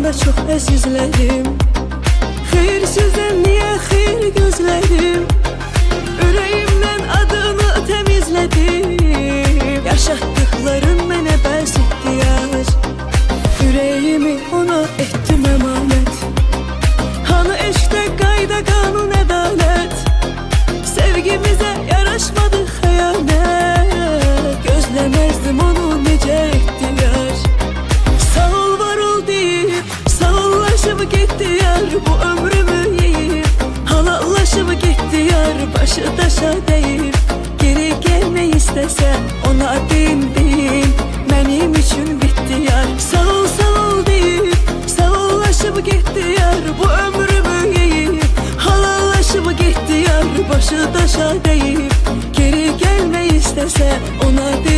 da çok əzizlərim. Xeyrsizdən niyə xeyr gözlərim? Ürəyimdən adını təmizlədim. Yaşatdıqların mənə bəs etdiyar. Ürəyimi ona etdim əmanət. Hanı eşqdə qayda qanun ədalət? Sevgimizə yaraşmadı xəyanət. Gözləməzdim onu necə etdiyar. Sağ ol var ol deyib, sağollaşıb getdi yar. Bu ömrümü yeyib, halallaşıb getdi yar. Başı daşa deyib, geri gelmək istəsə ona deyin deyin, mənim üçün bitdi yar. Sağ ol deyib, sağollaşıb getdi yar. Bu ömrümü yeyib, halallaşıb getdi yar. Başı daşa deyib, geri gelmək istəsə ona deyin.